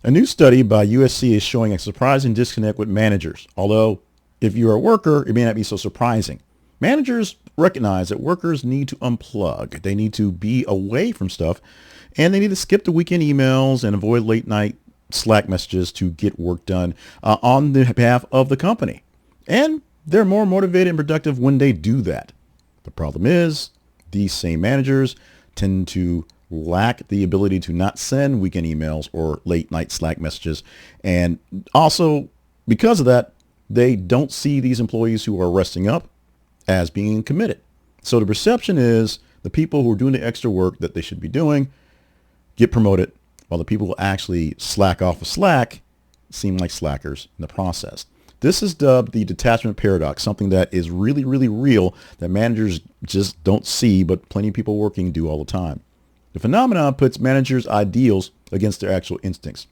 A new study by USC is showing a surprising disconnect with managers. Although, if you're a worker, it may not be so surprising. Managers recognize that workers need to unplug. They need to be away from stuff, and they need to skip the weekend emails and avoid late night Slack messages to get work done on the behalf of the company. And they're more motivated and productive when they do that. The problem is these same managers tend to lack the ability to not send weekend emails or late night Slack messages. And also because of that, they don't see these employees who are resting up as being committed. So the perception is the people who are doing the extra work that they should be doing get promoted, while the people who actually slack off of Slack seem like slackers in the process. This is dubbed the detachment paradox, something that is really, really real that managers just don't see, but plenty of people working do all the time. The phenomenon puts managers' ideals against their actual instincts.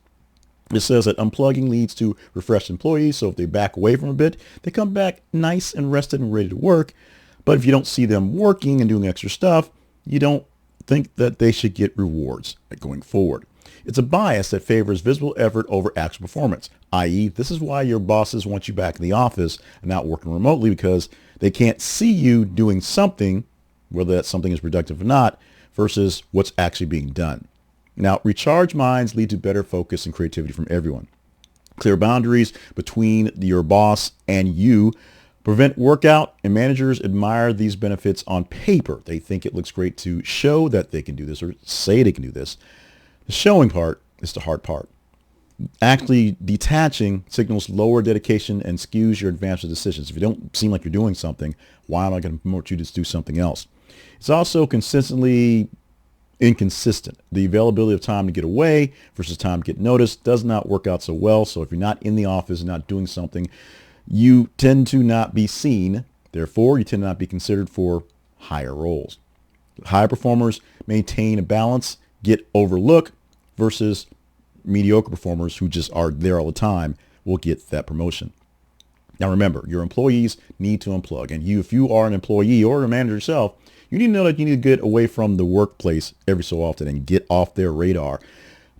It says that unplugging leads to refreshed employees, so if they back away from a bit, they come back nice and rested and ready to work. But if you don't see them working and doing extra stuff, you don't think that they should get rewards going forward. It's a bias that favors visible effort over actual performance, i.e., this is why your bosses want you back in the office and not working remotely, because they can't see you doing something, whether that something is productive or not, versus what's actually being done. Now, recharged minds lead to better focus and creativity from everyone. Clear boundaries between your boss and you prevent workout, and managers admire these benefits on paper. They think it looks great to show that they can do this or say they can do this. The showing part is the hard part. Actually detaching signals lower dedication and skews your advanced decisions. If you don't seem like you're doing something, why am I going to promote you to do something else? It's also consistently inconsistent. The availability of time to get away versus time to get noticed does not work out so well. So if you're not in the office and not doing something, you tend to not be seen. Therefore, you tend to not be considered for higher roles. High performers maintain a balance, get overlooked, versus mediocre performers who just are there all the time will get that promotion. Now remember, your employees need to unplug. And if you are an employee or a manager yourself, you need to know that you need to get away from the workplace every so often and get off their radar.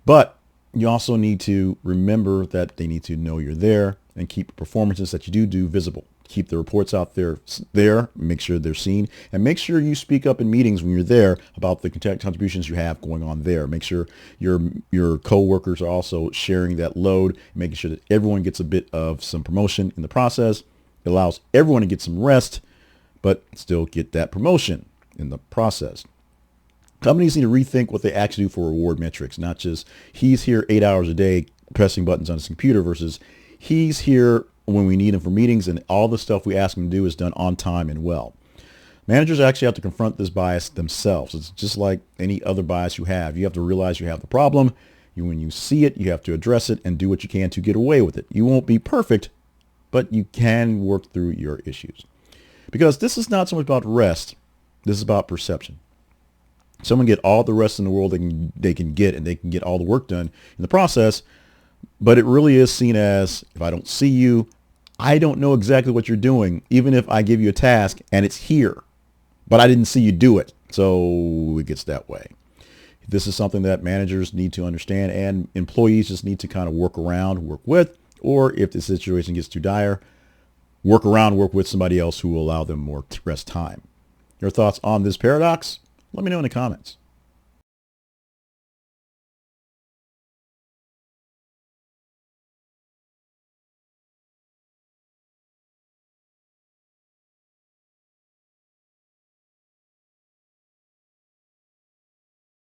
But you also need to remember that they need to know you're there and keep performances that you do visible. Keep the reports out there, make sure they're seen, and make sure you speak up in meetings when you're there about the contributions you have going on there. Make sure your co-workers are also sharing that load, making sure that everyone gets a bit of some promotion in the process. It allows everyone to get some rest, but still get that promotion in the process. Companies need to rethink what they actually do for reward metrics, not just he's here 8 hours a day pressing buttons on his computer versus he's here when we need him for meetings and all the stuff we ask him to do is done on time and well. Managers actually have to confront this bias themselves. It's just like any other bias you have. You have to realize you have the problem. When you see it, you have to address it and do what you can to get away with it. You won't be perfect, but you can work through your issues. Because this is not so much about rest. This is about perception. Someone get all the rest in the world they can get, and they can get all the work done in the process. But it really is seen as, if I don't see you, I don't know exactly what you're doing, even if I give you a task and it's here, but I didn't see you do it. So it gets that way. This is something that managers need to understand, and employees just need to kind of work around, work with, or if the situation gets too dire, work with somebody else who will allow them more rest time. Your thoughts on this paradox? Let me know in the comments.